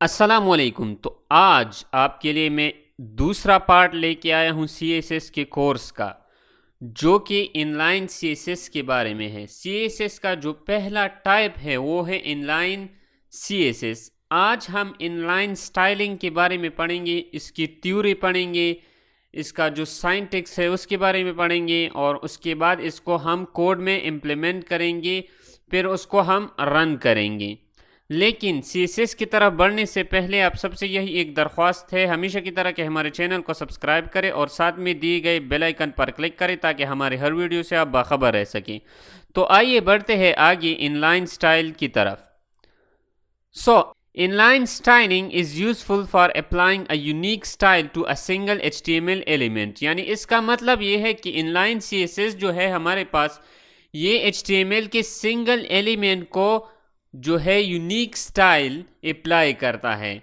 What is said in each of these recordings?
अस्सलामुअलैकुम। तो आज आपके लिए मैं दूसरा पार्ट लेके आया हूँ सीएसएस के कोर्स का, जो कि इनलाइन सीएसएस के बारे में है। सीएसएस का जो पहला टाइप है वो है इनलाइन सीएसएस। आज हम इनलाइन स्टाइलिंग के बारे में पढ़ेंगे, इसकी थ्योरी पढ़ेंगे, इसका जो सिंटैक्स है उसके बारे में पढ़ेंगे और उसके बाद इसको हम कोड में इम्प्लीमेंट करेंगे, फिर उसको हम रन करेंगे। लेकिन सीएसएस की तरफ बढ़ने से पहले आप सबसे यही एक दरख्वास्त है, हमेशा की तरह कि हमारे चैनल को सब्सक्राइब करें और साथ में दिए गए बेल आइकन पर क्लिक करें ताकि हमारे हर वीडियो से आप बाखबर रह सकें। तो आइए बढ़ते हैं आगे इनलाइन स्टाइल की तरफ। Inline styling is useful for applying a unique style to a single HTML element। यानी इसका मतलब ये है कि inline CSS जो है हमारे पास ये HTML के सिंगल एलिमेंट को जो है यूनिक स्टाइल अप्लाई करता है,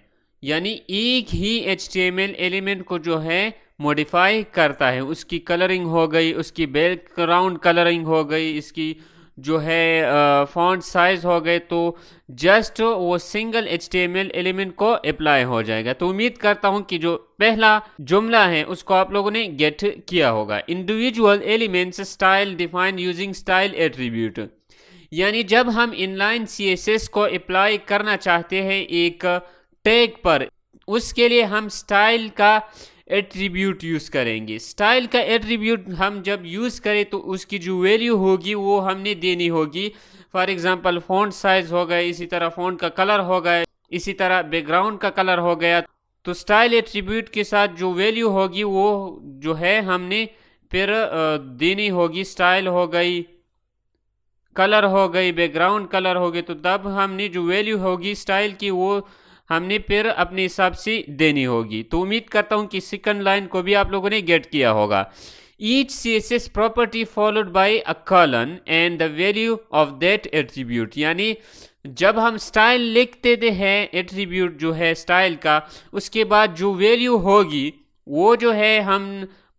यानी एक ही HTML एलिमेंट को जो है मॉडिफाई करता है। उसकी कलरिंग हो गई, उसकी बैकग्राउंड कलरिंग हो गई, इसकी जो है फॉन्ट साइज हो गए, तो जस्ट वो सिंगल HTML एलिमेंट को अप्लाई हो जाएगा। तो उम्मीद करता हूं कि जो पहला जुमला है उसको आप लोगों ने गेट किया होगा। Individual elements style define using style attribute. यानी जब हम इनलाइन CSS को अप्लाई करना चाहते हैं एक टैग पर, उसके लिए हम स्टाइल का एट्रीब्यूट यूज़ करेंगे। स्टाइल का एट्रीब्यूट हम जब यूज़ करें तो उसकी जो वैल्यू होगी वो हमने देनी होगी। फॉर एग्जांपल फ़ॉन्ट साइज़ हो गया, इसी तरह फ़ॉन्ट का कलर हो गया, इसी तरह बैकग्राउंड का कलर हो गया। तो स्टाइल एट्रीब्यूट के साथ जो वैल्यू होगी वो जो है हमने फिर देनी होगी। स्टाइल हो गई, कलर हो गई, बैकग्राउंड कलर हो गई, तो तब हमने जो वैल्यू होगी स्टाइल की वो हमने फिर अपने हिसाब से देनी होगी। तो उम्मीद करता हूँ कि सेकंड लाइन को भी आप लोगों ने गेट किया होगा। Each CSS property followed by a colon and the value of that attribute. यानी जब हम स्टाइल लिखते हैं एट्रीब्यूट जो है स्टाइल का, उसके बाद जो वैल्यू होगी वो जो है हम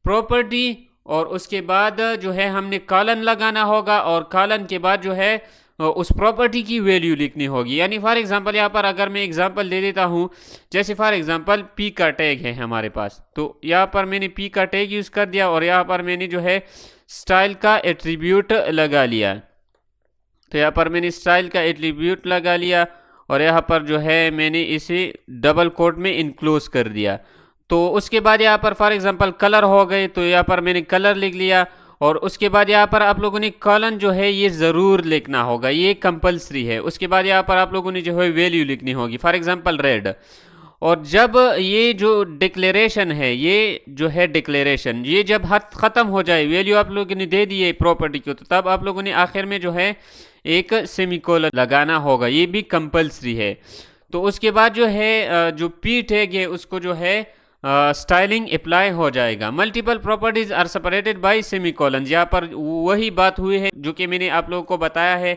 प्रॉपर्टी और उसके बाद जो है हमने कॉलन लगाना होगा और कॉलन के बाद जो है उस प्रॉपर्टी की वैल्यू लिखनी होगी। यानी फॉर एग्जांपल यहाँ पर अगर मैं एग्जांपल दे देता हूँ, जैसे फॉर एग्जांपल पी का टैग है हमारे पास, तो यहाँ पर मैंने पी का टैग यूज़ कर दिया और यहाँ पर मैंने जो है स्टाइल का एट्रीब्यूट लगा लिया। तो यहाँ पर मैंने स्टाइल का एट्रीब्यूट लगा लिया और यहाँ पर जो है मैंने इसे डबल कोट में इनक्लोज कर दिया। तो उसके बाद यहाँ पर फॉर एग्जांपल कलर हो गए, तो यहाँ पर मैंने कलर लिख लिया और उसके बाद यहाँ पर आप लोगों ने कॉलन जो है ये ज़रूर लिखना होगा, ये कंपलसरी है। उसके बाद यहाँ पर आप लोगों ने जो है वैल्यू लिखनी होगी, फॉर एग्जांपल रेड। और जब ये जो डिक्लेरेशन है, ये जो है डिक्लेरेशन, ये जब हद ख़त्म हो जाए, वैल्यू आप लोगों ने दे दी है प्रॉपर्टी को, तो तब आप लोगों ने आखिर में जो है एक सेमीकोलन लगाना होगा, ये भी कंपलसरी है। तो उसके बाद जो है जो पी टैग है उसको जो है स्टाइलिंग अप्लाई हो जाएगा। Multiple properties are separated by semicolon. यहाँ पर वही बात हुई है जो कि मैंने आप लोगों को बताया है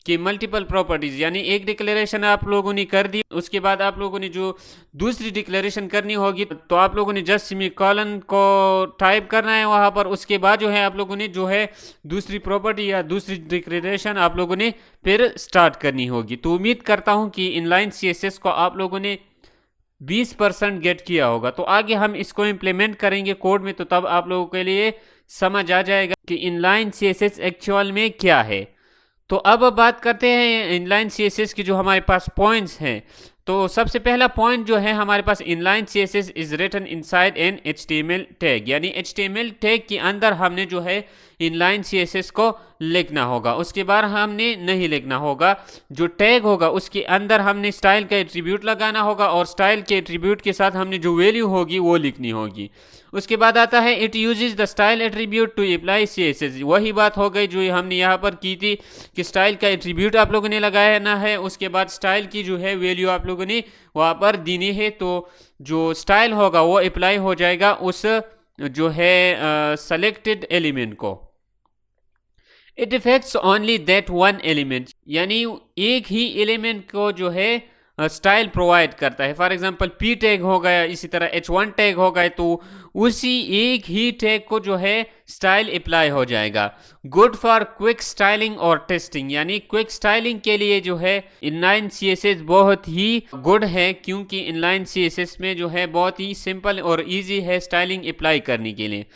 कि मल्टीपल प्रॉपर्टीज यानी एक डिक्लेरेशन आप लोगों ने कर दी, उसके बाद आप लोगों ने जो दूसरी डिक्लेरेशन करनी होगी तो आप लोगों ने जस्ट सेमीकोलन को टाइप करना है वहाँ पर। उसके बाद जो है आप लोगों ने जो है दूसरी प्रॉपर्टी या दूसरी डिक्लेरेशन आप लोगों ने फिर स्टार्ट करनी होगी। तो उम्मीद करता हूँ कि इनलाइन CSS को आप लोगों ने 20% गेट किया होगा। तो आगे हम इसको इम्प्लीमेंट करेंगे कोड में, तो तब आप लोगों के लिए समझ आ जाएगा कि इनलाइन CSS एक्चुअल में क्या है। तो अब बात करते हैं इनलाइन CSS की जो हमारे पास पॉइंट्स हैं। तो सबसे पहला पॉइंट जो है हमारे पास, inline CSS is written inside an HTML tag. यानी HTML टैग के अंदर हमने जो है इनलाइन CSS को लिखना होगा, उसके बाद हमने नहीं लिखना होगा। जो टैग होगा उसके अंदर हमने स्टाइल का एट्रीब्यूट लगाना होगा और स्टाइल के एट्रीब्यूट के साथ हमने जो वैल्यू होगी वो लिखनी होगी। उसके बाद आता है it uses the style attribute to apply CSS। वही बात हो गई जो हमने यहाँ पर की थी कि स्टाइल का एट्रीब्यूट आप लोगों ने लगाना है, उसके बाद स्टाइल की जो है वैल्यू आप लोगों ने वहाँ पर देनी है। तो जो स्टाइल होगा वो अप्लाई हो जाएगा उस जो है सेलेक्टेड एलिमेंट को। It effects only that one element. यानी एक ही एलिमेंट को जो है स्टाइल प्रोवाइड करता है। फॉर एग्जांपल पी टैग हो गया, इसी तरह H1 टैग हो गए, तो उसी एक ही टैग को जो है स्टाइल अप्लाई हो जाएगा। गुड फॉर क्विक स्टाइलिंग और टेस्टिंग, यानी क्विक स्टाइलिंग के लिए जो है इनलाइन CSS बहुत ही गुड है, क्योंकि इनलाइन CSS में जो है बहुत ही सिंपल और इजी है स्टाइलिंग अप्लाई करने के लिए।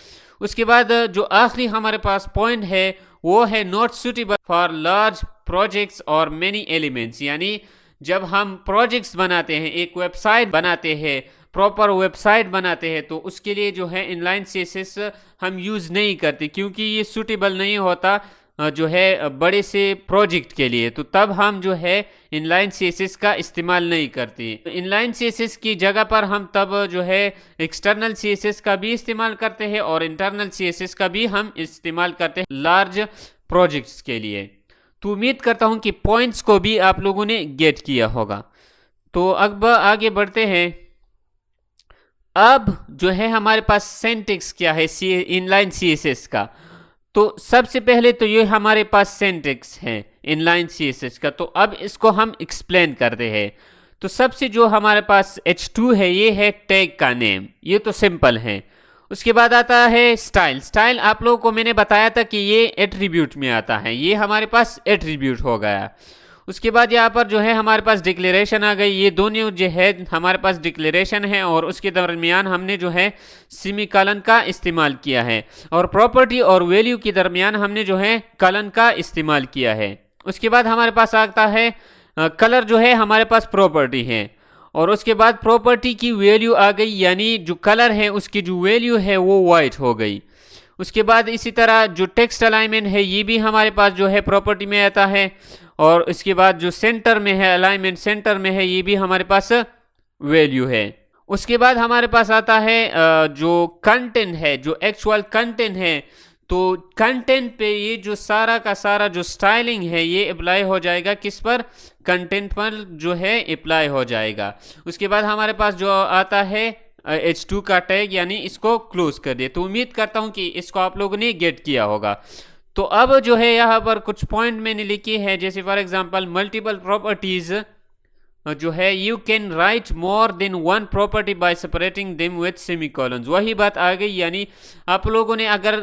उसके बाद जो आखिरी हमारे पास पॉइंट है वो है not suitable for large projects और मेनी एलिमेंट्स, यानी जब हम प्रोजेक्ट्स बनाते हैं, एक वेबसाइट बनाते हैं, प्रॉपर वेबसाइट बनाते हैं, तो उसके लिए जो है इनलाइन CSS हम यूज़ नहीं करते, क्योंकि ये सूटेबल नहीं होता जो है बड़े से प्रोजेक्ट के लिए। तो तब हम जो है इनलाइन CSS का इस्तेमाल नहीं करते। इनलाइन CSS की जगह पर हम तब जो है एक्सटर्नल CSS का भी इस्तेमाल करते हैं और इंटरनल CSS का भी हम इस्तेमाल करते हैं लार्ज प्रोजेक्ट्स के लिए। तो उम्मीद करता हूं कि पॉइंट्स को भी आप लोगों ने गेट किया होगा। तो अब आगे बढ़ते हैं। अब जो है हमारे पास सिंटैक्स क्या है इनलाइन CSS का। तो सबसे पहले तो ये हमारे पास सिंटैक्स है इनलाइन CSS का, तो अब इसको हम एक्सप्लेन करते हैं। तो सबसे जो हमारे पास H2 है, ये है टैग का नेम, ये तो सिंपल है। उसके बाद आता है स्टाइल। स्टाइल आप लोगों को मैंने बताया था कि ये एट्रीब्यूट में आता है, ये हमारे पास एट्रीब्यूट हो गया। उसके बाद यहाँ पर जो है हमारे पास डिक्लेरेशन आ गई। ये दोनों जो है हमारे पास डिक्लेरेशन है और उसके दरमियान हमने जो है सेमीकोलन का इस्तेमाल किया है, और प्रॉपर्टी और वैल्यू के दरमियान हमने जो है कलन का इस्तेमाल किया है। उसके बाद हमारे पास आता है कलर, जो है हमारे पास प्रॉपर्टी है, और उसके बाद प्रॉपर्टी की वैल्यू आ गई, यानी जो कलर है उसकी जो वैल्यू है वो वाइट हो गई। उसके बाद इसी तरह जो टेक्स्ट अलाइनमेंट है ये भी हमारे पास जो है प्रॉपर्टी में आता है, और इसके बाद जो सेंटर में है, अलाइनमेंट सेंटर में है, ये भी हमारे पास वैल्यू है। उसके बाद हमारे पास आता है जो कंटेंट है, जो एक्चुअल कंटेंट है, तो कंटेंट पे ये जो सारा का सारा जो स्टाइलिंग है ये अप्लाई हो जाएगा, किस पर? कंटेंट पर जो है अप्लाई हो जाएगा। उसके बाद हमारे पास जो आता है H2 का टैग, यानी इसको क्लोज कर दिए। तो उम्मीद करता हूं कि इसको आप लोगों ने गेट किया होगा। तो अब जो है यहाँ पर कुछ पॉइंट मैंने लिखे हैं, जैसे फॉर एग्जांपल मल्टीपल प्रॉपर्टीज जो है you can write more than one property by separating them with semicolons. वही बात आ गई, यानी आप लोगों ने अगर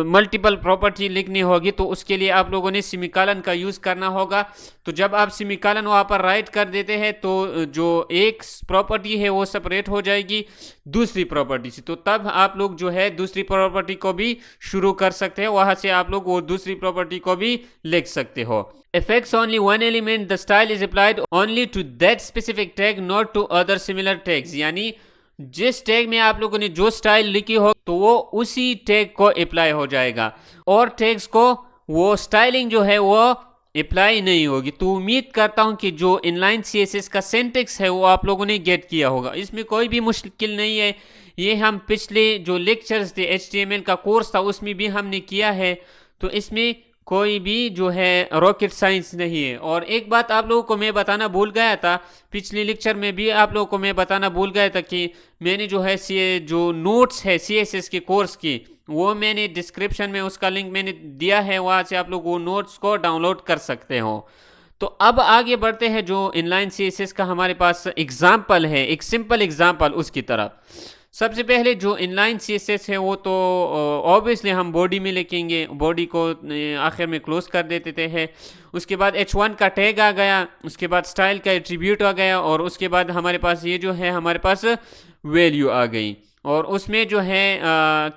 मल्टीपल प्रॉपर्टी लिखनी होगी तो उसके लिए आप लोगों ने सेमीकोलन का यूज़ करना होगा। तो जब आप सेमीकोलन वहाँ पर राइट कर देते हैं तो जो एक प्रॉपर्टी है वो सेपरेट हो जाएगी दूसरी प्रॉपर्टी से, तो तब आप लोग जो है दूसरी प्रॉपर्टी को भी शुरू कर सकते हैं, वहाँ से आप लोग वो दूसरी प्रॉपर्टी को भी लिख सकते हो। Affects only one element, the style is applied only to that specific tag, not to other similar tags। यानी जिस टैग में आप लोगों ने जो स्टाइल लिखी हो तो वो उसी टैग को अप्लाई हो जाएगा, और टैग्स को वो स्टाइलिंग जो है वो अप्लाई नहीं होगी। तो उम्मीद करता हूं कि जो इनलाइन CSS का सिंटैक्स है वो आप लोगों ने गेट किया होगा। इसमें कोई भी मुश्किल नहीं है, ये हम पिछले जो लेक्चर्स थे HTML का कोर्स था उसमें भी हमने किया है, तो इसमें कोई भी जो है रॉकेट साइंस नहीं है। और एक बात आप लोगों को मैं बताना भूल गया था, पिछले लेक्चर में भी आप लोगों को मैं बताना भूल गया था कि मैंने जो है जो नोट्स है CSS के कोर्स की, वो मैंने डिस्क्रिप्शन में उसका लिंक मैंने दिया है, वहाँ से आप लोग वो नोट्स को डाउनलोड कर सकते हो। तो अब आगे बढ़ते हैं जो इनलाइन CSS का हमारे पास एग्जाम्पल है, एक सिंपल एग्जाम्पल उसकी तरफ। सबसे पहले जो इनलाइन CSS है वो तो ऑब्वियसली हम बॉडी में लिखेंगे, बॉडी को आखिर में क्लोज कर देते हैं। उसके बाद H1 का टैग आ गया, उसके बाद स्टाइल का एट्रीब्यूट आ गया, और उसके बाद हमारे पास ये जो है हमारे पास वैल्यू आ गई, और उसमें जो है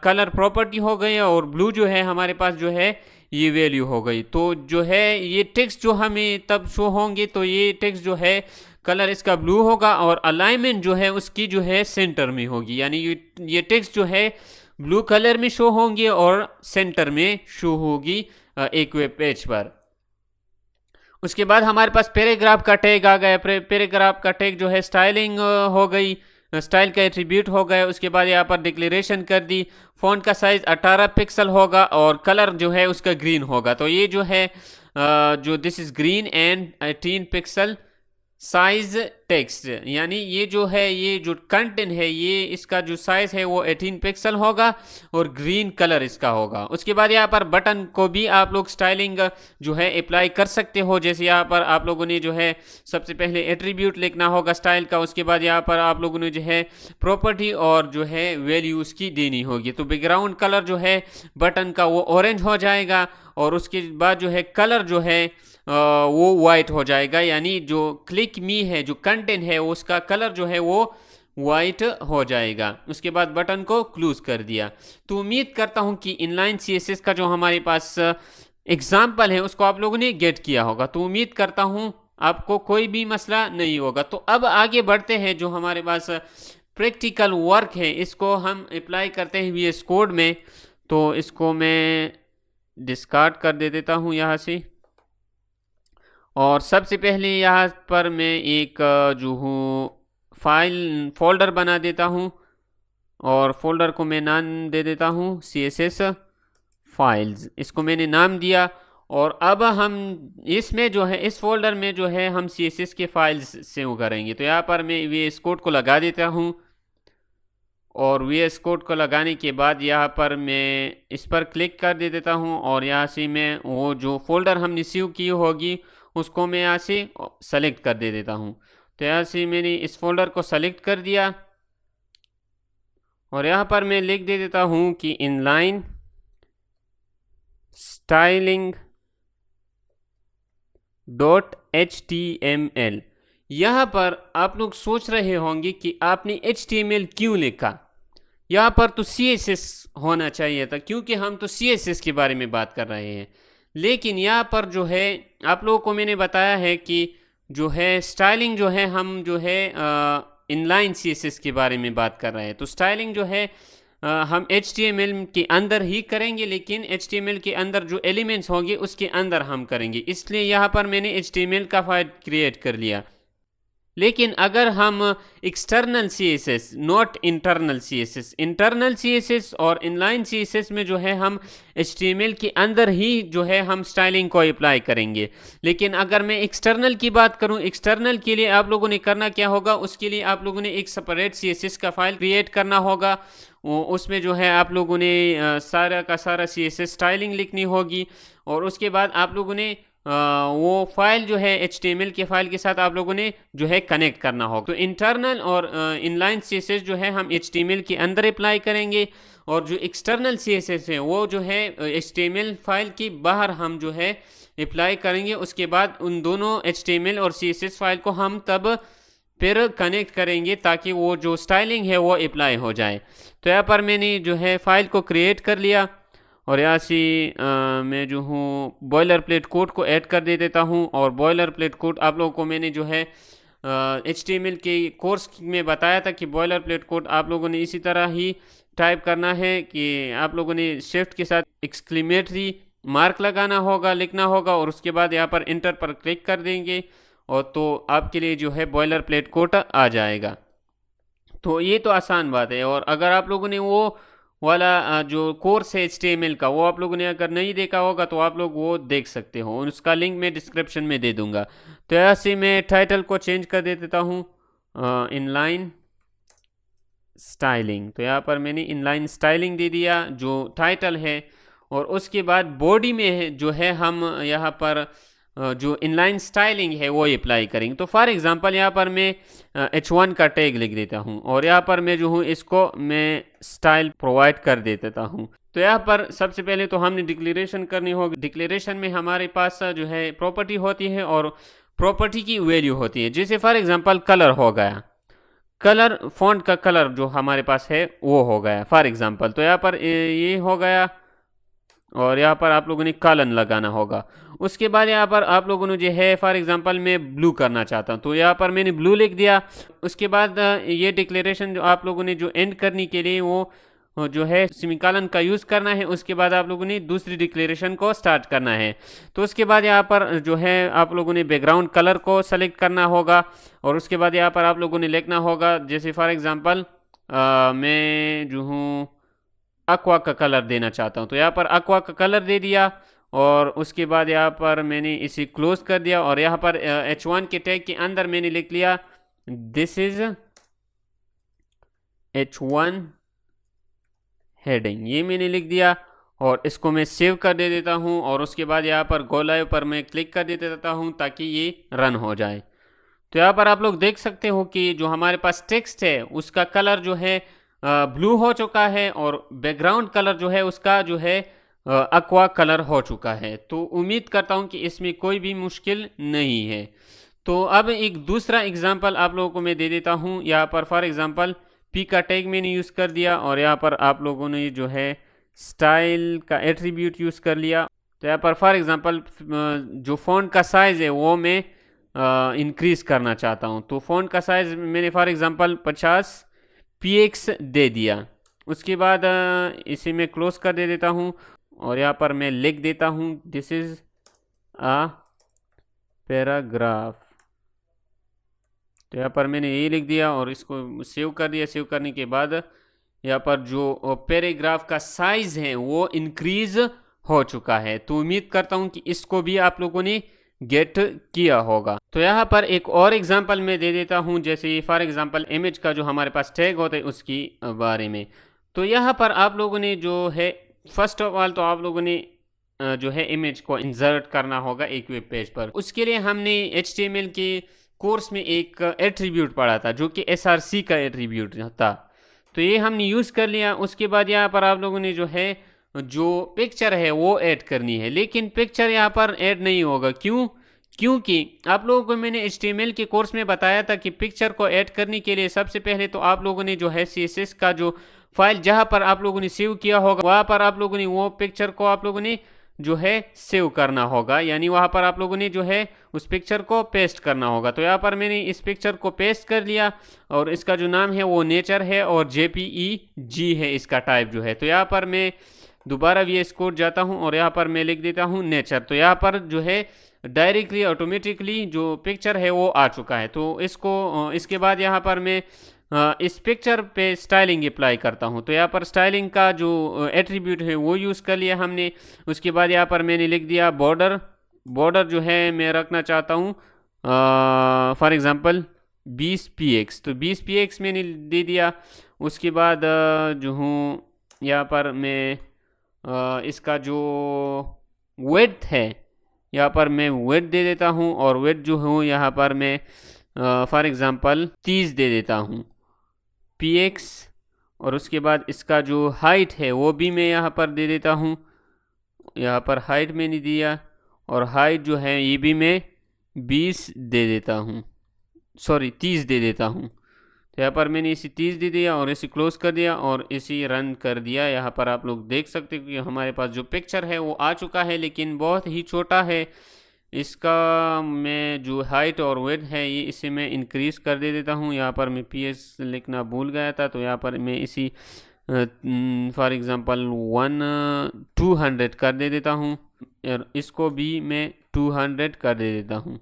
कलर प्रॉपर्टी हो गई, और ब्लू जो है हमारे पास जो है ये वैल्यू हो गई। तो जो है ये टेक्स्ट जो हमें तब शो होंगे, तो ये टेक्स्ट जो है कलर इसका ब्लू होगा, और अलाइनमेंट जो है उसकी जो है सेंटर में होगी, यानी ये टेक्स्ट जो है ब्लू कलर में शो होंगे और सेंटर में शो होगी एक वेब पेज पर। उसके बाद हमारे पास पैराग्राफ का टैग आ गया। पैराग्राफ का टैग जो है स्टाइलिंग हो गई, स्टाइल का एट्रीब्यूट हो गया। उसके बाद यहाँ पर डिक्लेरेशन कर दी, फ़ॉन्ट का साइज 18 पिक्सल होगा और कलर जो है उसका ग्रीन होगा। तो ये जो है जो this is green and 18 pixel size text, यानी ये जो है, ये जो कंटेंट है, ये इसका जो साइज है वो 18 पिक्सल होगा और ग्रीन कलर इसका होगा। उसके बाद यहाँ पर बटन को भी आप लोग स्टाइलिंग जो है अप्लाई कर सकते हो। जैसे यहाँ पर आप लोगों ने जो है सबसे पहले एट्रीब्यूट लिखना होगा स्टाइल का, उसके बाद यहाँ पर आप लोगों ने जो है प्रॉपर्टी और जो है वैल्यू उसकी देनी होगी। तो बैकग्राउंड कलर जो है बटन का वो ऑरेंज हो जाएगा और उसके बाद जो है कलर जो है वो वाइट हो जाएगा, यानी जो क्लिक मी है, जो कंटेंट है, उसका कलर जो है वो वाइट हो जाएगा। उसके बाद बटन को क्लोज कर दिया। तो उम्मीद करता हूं कि इनलाइन सीएसएस का जो हमारे पास एग्जाम्पल है उसको आप लोगों ने गेट किया होगा। तो उम्मीद करता हूं आपको कोई भी मसला नहीं होगा। तो अब आगे बढ़ते हैं, जो हमारे पास प्रैक्टिकल वर्क है इसको हम अप्लाई करते हैं वीएस कोड में। तो इसको मैं डिस्कार्ड कर देता हूं यहाँ से, और सबसे पहले यहाँ पर मैं एक जो हूँ फाइल फोल्डर बना देता हूँ और फोल्डर को मैं नाम दे देता हूँ CSS फाइल्स। इसको मैंने नाम दिया और अब हम इसमें जो है, इस फोल्डर में जो है हम CSS के फाइल्स सेव करेंगे। तो यहाँ पर मैं VS कोड को लगा देता हूँ और VS कोड को लगाने के बाद यहाँ पर मैं इस पर क्लिक कर देता हूँ और यहाँ से मैं वो जो फोल्डर हमने सेव की होगी उसको मैं यहाँ से सेलेक्ट कर देता हूँ। तो यहाँ से मैंने इस फोल्डर को सेलेक्ट कर दिया और यहाँ पर मैं लिख देता हूँ कि इनलाइन स्टाइलिंग .html। यहाँ पर आप लोग सोच रहे होंगे कि आपने HTML क्यों लिखा, यहाँ पर तो CSS होना चाहिए था, क्योंकि हम तो CSS के बारे में बात कर रहे हैं। लेकिन यहाँ पर जो है आप लोगों को मैंने बताया है कि जो है स्टाइलिंग जो है, हम जो है इनलाइन CSS के बारे में बात कर रहे हैं। तो स्टाइलिंग जो है हम HTML के अंदर ही करेंगे, लेकिन HTML के अंदर जो एलिमेंट्स होंगे उसके अंदर हम करेंगे। इसलिए यहाँ पर मैंने HTML का फाइल क्रिएट कर लिया। लेकिन अगर हम external CSS, not internal CSS, internal CSS और इनलाइन CSS में जो है हम HTML के अंदर ही जो है हम स्टाइलिंग को अप्लाई करेंगे। लेकिन अगर मैं एक्सटर्नल की बात करूं, एक्सटर्नल के लिए आप लोगों ने करना क्या होगा, उसके लिए आप लोगों ने एक सेपरेट CSS का फाइल क्रिएट करना होगा। उसमें जो है आप लोगों ने सारा का सारा CSS स्टाइलिंग लिखनी होगी और उसके बाद आप लोगों ने वो फाइल जो है HTML के फाइल के साथ आप लोगों ने जो है कनेक्ट करना होगा। तो इंटरनल और इनलाइन CSS जो है हम HTML के अंदर अप्लाई करेंगे और जो एक्सटर्नल CSS है वो जो है HTML फाइल के बाहर हम जो है अप्लाई करेंगे। उसके बाद उन दोनों HTML और CSS फाइल को हम तब फिर कनेक्ट करेंगे ताकि वो जो स्टाइलिंग है वो अप्लाई हो जाए। तो यहाँ पर मैंने जो है फाइल को क्रिएट कर लिया और यहाँ से मैं जो हूँ बॉयलर प्लेट कोड को ऐड कर देता हूँ। और बॉयलर प्लेट कोड आप लोगों को मैंने जो है HTML के कोर्स में बताया था कि बॉयलर प्लेट कोड आप लोगों ने इसी तरह ही टाइप करना है कि आप लोगों ने शिफ्ट के साथ एक्सक्लेमेटरी मार्क लगाना होगा, लिखना होगा और उसके बाद यहाँ पर इंटर पर क्लिक कर देंगे और तो आपके लिए जो है बॉयलर प्लेट कोड आ जाएगा। तो ये तो आसान बात है। और अगर आप लोगों ने वो वाला जो कोर्स है HTML का वो आप लोगों ने अगर नहीं देखा होगा तो आप लोग वो देख सकते हो, उसका लिंक मैं डिस्क्रिप्शन में दे दूंगा। तो ऐसे मैं टाइटल को चेंज कर देता हूँ इनलाइन स्टाइलिंग। तो यहाँ पर मैंने इनलाइन स्टाइलिंग दे दिया जो टाइटल है। और उसके बाद बॉडी में है जो है हम यहाँ पर जो इनलाइन स्टाइलिंग है वो अप्लाई करेंगे। तो फॉर एग्जांपल यहाँ पर मैं H1 का टैग लिख देता हूँ और यहाँ पर मैं जो हूँ इसको मैं स्टाइल प्रोवाइड कर देता हूँ। तो यहाँ पर सबसे पहले तो हमने डिक्लेरेशन करनी होगी। डिक्लेरेशन में हमारे पास जो है प्रॉपर्टी होती है और प्रॉपर्टी की वैल्यू होती है। जैसे फॉर एग्जांपल कलर हो गया, कलर फॉन्ट का कलर जो हमारे पास है वो हो गया फॉर एग्जांपल। तो यहाँ पर ये हो गया और यहाँ पर आप लोगों ने कॉलन लगाना होगा। उसके बाद यहाँ पर आप लोगों ने जो है फॉर एग्जांपल मैं ब्लू करना चाहता हूँ तो यहाँ पर मैंने ब्लू लिख दिया। उसके बाद ये डिक्लेरेशन जो आप लोगों ने जो एंड करने के लिए वो जो है सेमीकोलन का यूज़ करना है। उसके बाद आप लोगों ने दूसरी डिक्लेरेशन को स्टार्ट करना है। तो उसके बाद यहाँ पर जो है आप लोगों ने बैकग्राउंड कलर को सेलेक्ट करना होगा और उसके बाद यहाँ पर आप लोगों ने लिखना होगा, जैसे फॉर एग्जांपल मैं जो हूँ एक्वा का कलर देना चाहता हूँ तो यहाँ पर एक्वा का कलर दे दिया। और उसके बाद यहाँ पर मैंने इसे क्लोज कर दिया और यहाँ पर H1 के टैग के अंदर मैंने लिख लिया दिस इज H1 हेडिंग, ये मैंने लिख दिया और इसको मैं सेव कर दे देता हूँ और उसके बाद यहाँ पर गो लाइव पर मैं क्लिक कर देता हूँ ताकि ये रन हो जाए। तो यहाँ पर आप लोग देख सकते हो कि जो हमारे पास टेक्स्ट है उसका कलर जो है ब्लू हो चुका है और बैकग्राउंड कलर जो है उसका जो है एक्वा कलर हो चुका है। तो उम्मीद करता हूँ कि इसमें कोई भी मुश्किल नहीं है। तो अब एक दूसरा एग्जांपल आप लोगों को मैं दे देता हूँ। यहाँ पर फॉर एग्जांपल पी का टैग मैंने यूज़ कर दिया और यहाँ पर आप लोगों ने जो है स्टाइल का एट्रीब्यूट यूज़ कर लिया। तो यहाँ पर फॉर एग्जांपल जो फ़ॉन्ट का साइज़ है वो मैं इंक्रीज़ करना चाहता हूँ। तो फ़ॉन्ट का साइज़ मैंने फॉर एग्जांपल 50 px दे दिया। उसके बाद इसे मैं क्लोज कर दे देता हूँ और यहाँ पर मैं लिख देता हूँ दिस इज़ अ पैराग्राफ। तो यहाँ पर मैंने ये लिख दिया और इसको सेव कर दिया। सेव करने के बाद यहाँ पर जो पैराग्राफ का साइज़ है वो इंक्रीज़ हो चुका है। तो उम्मीद करता हूँ कि इसको भी आप लोगों ने गेट किया होगा। तो यहाँ पर एक और एग्जांपल मैं दे देता हूँ, जैसे फॉर एग्जांपल इमेज का जो हमारे पास टैग होता है उसकी बारे में। तो यहाँ पर आप लोगों ने जो है फर्स्ट ऑफ ऑल तो आप लोगों ने जो है इमेज को इंसर्ट करना होगा एक वेब पेज पर। उसके लिए हमने HTML के कोर्स में एक एट्रीब्यूट पढ़ा था जो कि SRC का एट्रीब्यूट था। तो ये हमने यूज़ कर लिया। उसके बाद यहाँ पर आप लोगों ने जो है जो पिक्चर है वो ऐड करनी है, लेकिन पिक्चर यहाँ पर ऐड नहीं होगा। क्यों? क्योंकि आप लोगों को मैंने HTML के कोर्स में बताया था कि पिक्चर को ऐड करने के लिए सबसे पहले तो आप लोगों ने जो है CSS का जो फाइल जहाँ पर आप लोगों ने सेव किया होगा वहाँ पर आप लोगों ने वो पिक्चर को आप लोगों ने जो है सेव करना होगा, यानी वहाँ पर आप लोगों ने जो है उस पिक्चर को पेस्ट करना होगा। तो यहाँ पर मैंने इस पिक्चर को पेस्ट कर लिया और इसका जो नाम है वो नेचर है और JPEG है इसका टाइप जो है। तो यहाँ पर मैं दोबारा VS कोड जाता हूँ और यहाँ पर मैं लिख देता हूँ नेचर। तो यहाँ पर जो है डायरेक्टली ऑटोमेटिकली जो पिक्चर है वो आ चुका है। तो इसको इसके बाद यहाँ पर मैं इस पिक्चर पे स्टाइलिंग अप्लाई करता हूँ। तो यहाँ पर स्टाइलिंग का जो एट्रीब्यूट है वो यूज़ कर लिया हमने। उसके बाद यहाँ पर मैंने लिख दिया बॉर्डर। बॉर्डर जो है मैं रखना चाहता हूँ फॉर एग्ज़ाम्पल 20 px। तो 20 px मैंने दे दिया। उसके बाद जो हूँ यहाँ पर मैं इसका जो विड्थ है यहाँ पर मैं विड्थ दे देता हूँ और विड्थ जो हूँ यहाँ पर मैं फॉर एग्ज़ाम्पल 30 दे देता हूँ px। और उसके बाद इसका जो हाइट है वो भी मैं यहाँ पर दे देता हूँ। यहाँ पर हाइट मैंने दिया और हाइट जो है ये भी मैं 20 दे देता हूँ, सॉरी 30 दे देता हूँ। तो यहाँ पर मैंने इसे 30 दे दिया और इसे क्लोज कर दिया और इसे रन कर दिया। यहाँ पर आप लोग देख सकते हो कि हमारे पास जो पिक्चर है वो आ चुका है, लेकिन बहुत ही छोटा है। इसका मैं जो हाइट और वेट है ये इसे मैं इंक्रीज़ कर दे देता हूँ। यहाँ पर मैं PS लिखना भूल गया था, तो यहाँ पर मैं इसी फॉर एग्ज़ाम्पल 200 कर दे देता हूँ और इसको भी मैं 200 कर दे देता हूँ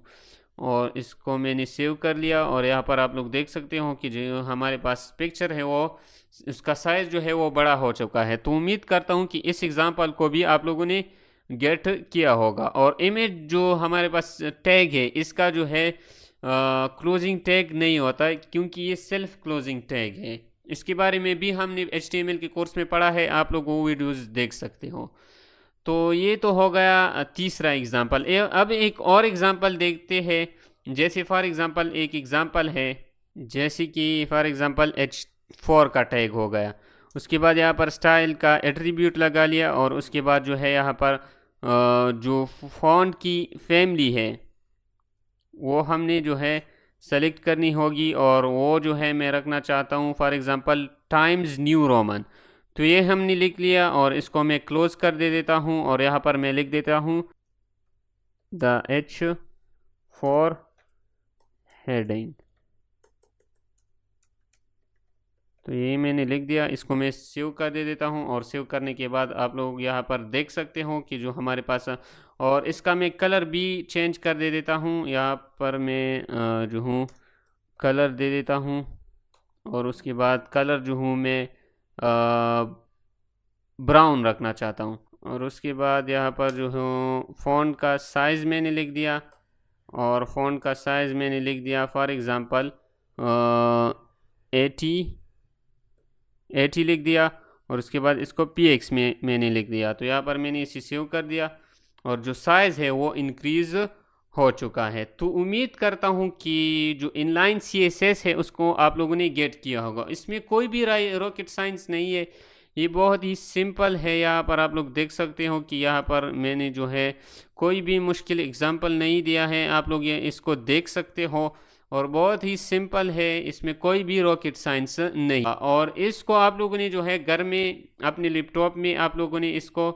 और इसको मैंने सेव कर लिया। और यहाँ पर आप लोग देख सकते हो कि जो हमारे पास पिक्चर है वो उसका साइज़ जो है वो बड़ा हो चुका है। तो उम्मीद करता हूँ कि इस एग्ज़ाम्पल को भी आप लोगों ने गेट किया होगा। और इमेज जो हमारे पास टैग है इसका जो है क्लोजिंग टैग नहीं होता है क्योंकि ये सेल्फ क्लोजिंग टैग है। इसके बारे में भी हमने HTML के कोर्स में पढ़ा है, आप लोग वो वीडियोस देख सकते हो। तो ये तो हो गया तीसरा एग्जाम्पल। अब एक और एग्जाम्पल देखते हैं। जैसे फॉर एग्जाम्पल एक एग्जाम्पल है, जैसे कि फॉर एग्जाम्पल H4 का टैग हो गया। उसके बाद यहाँ पर स्टाइल का एट्रीब्यूट लगा लिया और उसके बाद जो है यहाँ पर जो फॉन्ट की फैमिली है वो हमने जो है सेलेक्ट करनी होगी और वो जो है मैं रखना चाहता हूँ for example times new Roman. तो ये हमने लिख लिया और इसको मैं क्लोज कर दे देता हूँ और यहाँ पर मैं लिख देता हूँ द H4 हेडिंग। तो ये मैंने लिख दिया, इसको मैं सेव कर दे देता हूँ और सेव करने के बाद आप लोग यहाँ पर देख सकते हो कि जो हमारे पास, और इसका मैं कलर भी चेंज कर दे देता हूँ। यहाँ पर मैं जो हूँ कलर दे देता हूँ और उसके बाद कलर जो हूँ मैं ब्राउन रखना चाहता हूँ। और उसके बाद यहाँ पर जो है फ़ॉन्ट का साइज़ मैंने लिख दिया, और फ़ॉन्ट का साइज़ मैंने लिख दिया फॉर एग्ज़ाम्पल 80 लिख दिया, और उसके बाद इसको px में मैंने लिख दिया। तो यहाँ पर मैंने इसे सेव कर दिया और जो साइज़ है वो इंक्रीज़ हो चुका है। तो उम्मीद करता हूँ कि जो इनलाइन CSS है उसको आप लोगों ने गेट किया होगा। इसमें कोई भी रॉकेट साइंस नहीं है, ये बहुत ही सिंपल है। यहाँ पर आप लोग देख सकते हो कि यहाँ पर मैंने जो है कोई भी मुश्किल एग्जांपल नहीं दिया है, आप लोग ये इसको देख सकते हो, और बहुत ही सिंपल है, इसमें कोई भी रॉकेट साइंस नहीं। और इसको आप लोगों ने जो है घर में अपने लैपटॉप में आप लोगों ने इसको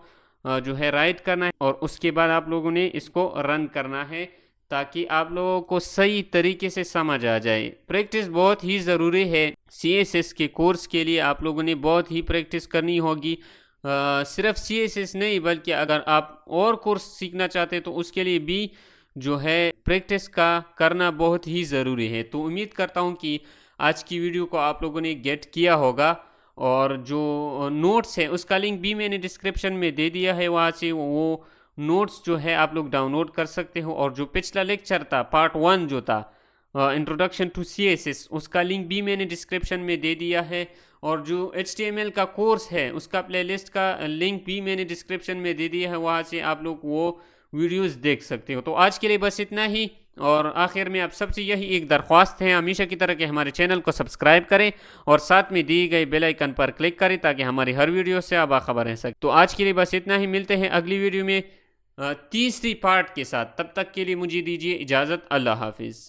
जो है राइट करना है, और उसके बाद आप लोगों ने इसको रन करना है ताकि आप लोगों को सही तरीके से समझ आ जाए। प्रैक्टिस बहुत ही ज़रूरी है। CSS के कोर्स के लिए आप लोगों ने बहुत ही प्रैक्टिस करनी होगी। सिर्फ CSS नहीं, बल्कि अगर आप और कोर्स सीखना चाहते हैं तो उसके लिए भी जो है प्रैक्टिस का करना बहुत ही ज़रूरी है। तो उम्मीद करता हूँ कि आज की वीडियो को आप लोगों ने गेट किया होगा, और जो नोट्स है उसका लिंक भी मैंने डिस्क्रिप्शन में दे दिया है, वहाँ से वो नोट्स जो है आप लोग डाउनलोड कर सकते हो। और जो पिछला लेक्चर था पार्ट 1 जो था इंट्रोडक्शन टू CSS, उसका लिंक भी मैंने डिस्क्रिप्शन में दे दिया है। और जो HTML का कोर्स है उसका प्लेलिस्ट का लिंक भी मैंने डिस्क्रिप्शन में दे दिया है, वहाँ से आप लोग वो वीडियोस देख सकते हो। तो आज के लिए बस इतना ही, और आखिर में आप सबसे यही एक दरख्वास्त है हमेशा की तरह कि हमारे चैनल को सब्सक्राइब करें और साथ में दी गई बेल आइकन पर क्लिक करें ताकि हमारी हर वीडियो से आप बाखबर रह सकें। तो आज के लिए बस इतना ही, मिलते हैं अगली वीडियो में तीसरी पार्ट के साथ। तब तक के लिए मुझे दीजिए इजाज़त। अल्लाह हाफिज़।